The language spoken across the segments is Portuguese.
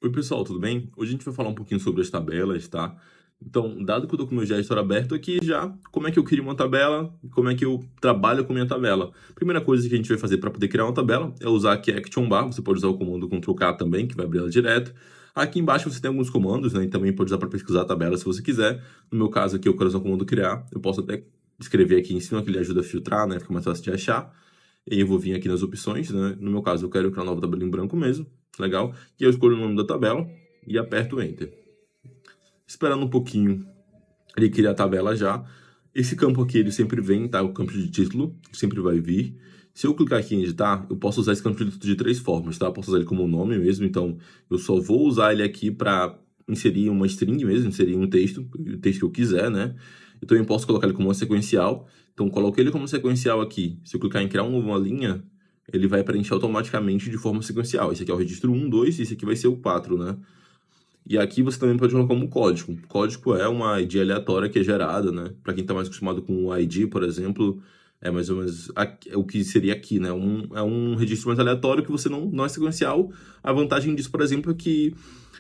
Oi, pessoal, tudo bem? Hoje a gente vai falar um pouquinho sobre as tabelas, tá? Então, dado que eu tô com o meu gestor aberto aqui já, como é que eu crio uma tabela e como é que eu trabalho com a minha tabela? Primeira coisa que a gente vai fazer para poder criar uma tabela é usar aqui a Action Bar, você pode usar o comando Ctrl+K também, que vai abrir ela direto. Aqui embaixo você tem alguns comandos, né? E também pode usar para pesquisar a tabela se você quiser. No meu caso aqui, eu quero usar o comando criar. Eu posso até escrever aqui em cima, que ele ajuda a filtrar, né? Fica mais fácil de achar. E eu vou vir aqui nas opções, né? No meu caso, eu quero criar uma nova tabela em branco mesmo. Legal? E eu escolho o nome da tabela e aperto Enter. Esperando um pouquinho, ele cria a tabela já. Esse campo aqui, ele sempre vem, tá? O campo de título, sempre vai vir. Se eu clicar aqui em editar, eu posso usar esse campo de título de três formas, tá? Eu posso usar ele como nome mesmo, então eu só vou usar ele aqui para inserir uma string mesmo, inserir um texto, o texto que eu quiser, né? Eu também posso colocar ele como uma sequencial. Então, coloquei ele como sequencial aqui. Se eu clicar em criar uma nova linha, ele vai preencher automaticamente de forma sequencial. Esse aqui é o registro 1, 2, e esse aqui vai ser o 4, né? E aqui você também pode colocar como código. Código é uma ID aleatória que é gerada, né? Para quem está mais acostumado com o ID, por exemplo, é mais ou menos o que seria aqui, né? É um registro mais aleatório que você não é sequencial. A vantagem disso, por exemplo, é que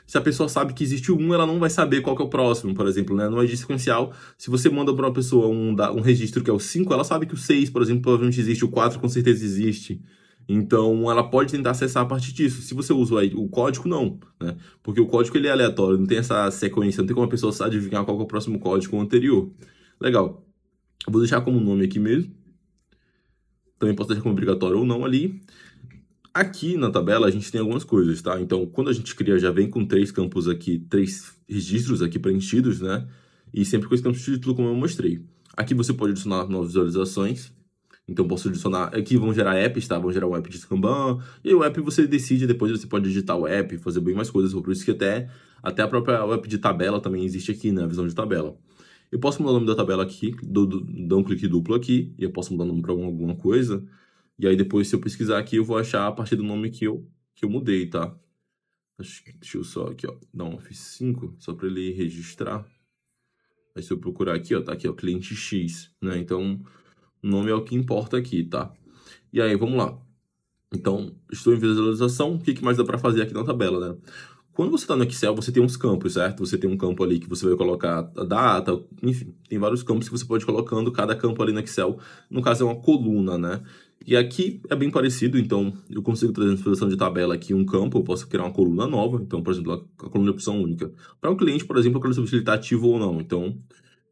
se a pessoa sabe que existe um, ela não vai saber qual que é o próximo, por exemplo, né? No ID sequencial, se você manda para uma pessoa um registro que é o 5, ela sabe que o 6, por exemplo, provavelmente existe, o 4 com certeza existe. Então, ela pode tentar acessar a partir disso. Se você usa o código, não, né? Porque o código ele é aleatório, não tem essa sequência, não tem como a pessoa adivinhar qual que é o próximo código anterior. Legal. Eu vou deixar como nome aqui mesmo. Também posso deixar como obrigatório ou não ali. Aqui na tabela a gente tem algumas coisas, tá? Então, quando a gente cria, já vem com três campos aqui, três registros aqui preenchidos, né? E sempre com esse campo de título, como eu mostrei. Aqui você pode adicionar novas visualizações. Então, posso adicionar... Aqui vão gerar apps, tá? Vão gerar um app de Kanban. E o app você decide, depois você pode editar o app, fazer bem mais coisas. Por isso que até a própria app de tabela também existe aqui, né? A visão de tabela. Eu posso mudar o nome da tabela aqui, dou um clique duplo aqui, e eu posso mudar o nome para alguma coisa. E aí depois, se eu pesquisar aqui, eu vou achar a partir do nome que eu mudei, tá? Deixa eu só aqui, ó, dar um F5, só para ele registrar. Aí se eu procurar aqui, ó, tá aqui, ó, cliente X, né? Então, o nome é o que importa aqui, tá? E aí, vamos lá. Então, estou em visualização, o que mais dá para fazer aqui na tabela, né? Quando você está no Excel, você tem uns campos, certo? Você tem um campo ali que você vai colocar a data, enfim, tem vários campos que você pode ir colocando, cada campo ali no Excel, no caso é uma coluna, né? E aqui é bem parecido, então eu consigo trazer na exposição de tabela aqui um campo, eu posso criar uma coluna nova, então, por exemplo, a coluna de opção única. Para um cliente, por exemplo, eu quero saber se ele está ativo ou não, então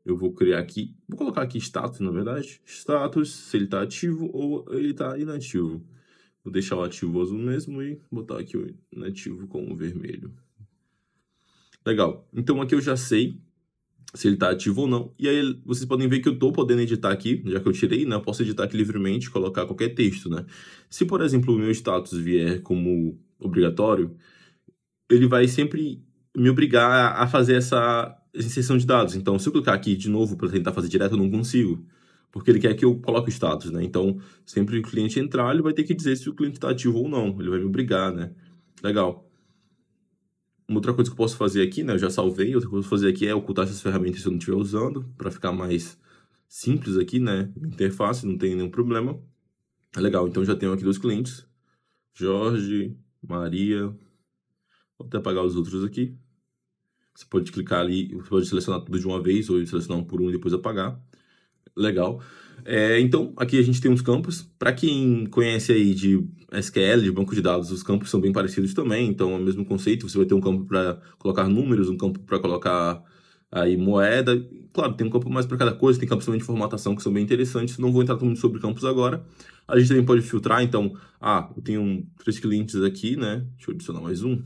eu vou criar aqui, vou colocar aqui status, na verdade, status, se ele está ativo ou ele está inativo. Vou deixar o ativo azul mesmo e botar aqui o inativo como vermelho. Legal. Então aqui eu já sei se ele está ativo ou não. E aí vocês podem ver que eu estou podendo editar aqui, já que eu tirei, né? Eu posso editar aqui livremente, colocar qualquer texto, né? Se, por exemplo, o meu status vier como obrigatório, ele vai sempre me obrigar a fazer essa inserção de dados. Então, se eu clicar aqui de novo para tentar fazer direto, eu não consigo. Porque ele quer que eu coloque o status, né? Então, sempre que o cliente entrar, ele vai ter que dizer se o cliente está ativo ou não. Ele vai me obrigar, né? Legal. Uma outra coisa que eu posso fazer aqui, né? Eu já salvei. Outra coisa que eu posso fazer aqui é ocultar essas ferramentas se eu não estiver usando, para ficar mais simples aqui, né? Interface, não tem nenhum problema. Legal, então já tenho aqui dois clientes. Jorge, Maria. Vou até apagar os outros aqui. Você pode clicar ali, você pode selecionar tudo de uma vez, ou selecionar um por um e depois apagar. Legal. Então, aqui a gente tem uns campos. Para quem conhece aí de SQL, de banco de dados, os campos são bem parecidos também. Então, é o mesmo conceito. Você vai ter um campo para colocar números, um campo para colocar aí moeda. Claro, tem um campo mais para cada coisa. Tem campos também de formatação que são bem interessantes. Não vou entrar muito sobre campos agora. A gente também pode filtrar. Então, eu tenho 3 clientes aqui, né? Deixa eu adicionar mais um,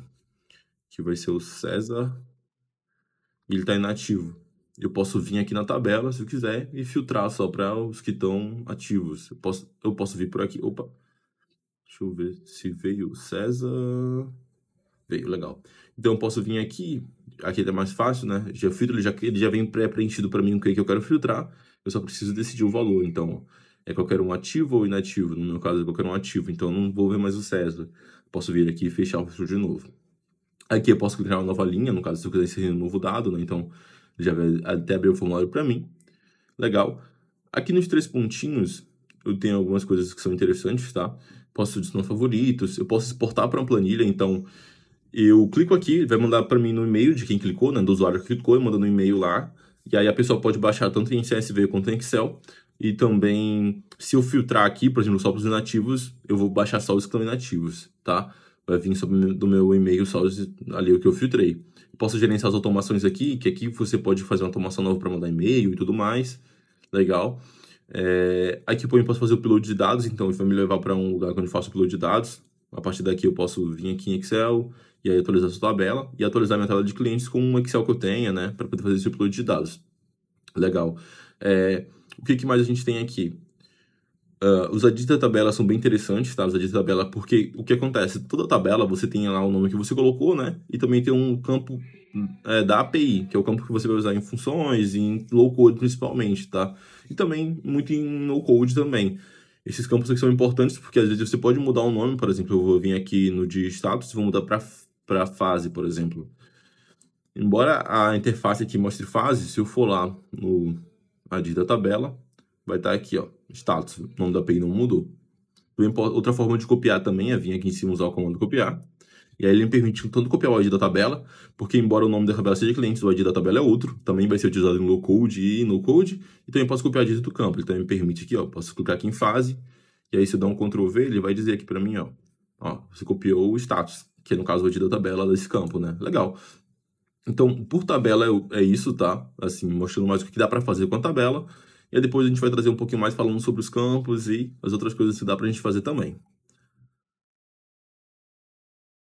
que vai ser o César. E ele está inativo. Eu posso vir aqui na tabela, se eu quiser, e filtrar só para os que estão ativos. Eu posso vir por aqui. Opa, deixa eu ver se veio o César. Veio, legal. Então eu posso vir aqui é mais fácil, né? Já filtro, ele já vem pré-preenchido para mim o que eu quero filtrar. Eu só preciso decidir o valor. Então, é qualquer um ativo ou inativo. No meu caso, é qualquer um ativo. Então, eu não vou ver mais o César. Posso vir aqui e fechar o filtro de novo. Aqui eu posso criar uma nova linha, no caso, se eu quiser inserir um novo dado, né? Então, ele já vai até abrir o formulário para mim. Legal. Aqui nos 3 pontinhos, eu tenho algumas coisas que são interessantes, tá? Posso adicionar favoritos, eu posso exportar para uma planilha, então eu clico aqui, vai mandar para mim no e-mail de quem clicou, né, do usuário que clicou, manda no e-mail lá, e aí a pessoa pode baixar tanto em CSV quanto em Excel, e também, se eu filtrar aqui, por exemplo, só para os inativos, eu vou baixar só os que estão inativos, tá? Vai vir do meu e-mail só ali o que eu filtrei. Posso gerenciar as automações aqui, que aqui você pode fazer uma automação nova para mandar e-mail e tudo mais. Legal. Aqui eu posso fazer o upload de dados, então ele vai me levar para um lugar onde eu faço o upload de dados. A partir daqui eu posso vir aqui em Excel e aí atualizar essa tabela e atualizar minha tabela de clientes com um Excel que eu tenha, né, para poder fazer esse upload de dados. Legal. O que mais a gente tem aqui? Os edits da tabela são bem interessantes, tá? Os edits da tabela, porque o que acontece? Toda tabela você tem lá o nome que você colocou, né? E também tem um campo da API, que é o campo que você vai usar em funções, em low code principalmente, tá? E também muito em no code também. Esses campos aqui são importantes porque às vezes você pode mudar o nome, por exemplo, eu vou vir aqui no de status e vou mudar para fase, por exemplo. Embora a interface aqui mostre fase, se eu for lá no edit da tabela, vai estar aqui, ó, status, o nome da API não mudou. Outra forma de copiar também é vir aqui em cima usar o comando copiar. E aí ele me permite tanto copiar o ID da tabela, porque embora o nome da tabela seja clientes, o ID da tabela é outro, também vai ser utilizado em low code e no code, e também posso copiar dentro do campo. Ele também me permite aqui, ó, posso clicar aqui em fase, e aí se eu der um Ctrl V, ele vai dizer aqui para mim, ó, você copiou o status, que é no caso o ID da tabela desse campo, né? Legal. Então, por tabela é isso, tá? Assim, mostrando mais o que dá para fazer com a tabela. E aí depois a gente vai trazer um pouquinho mais falando sobre os campos e as outras coisas que dá pra gente fazer também.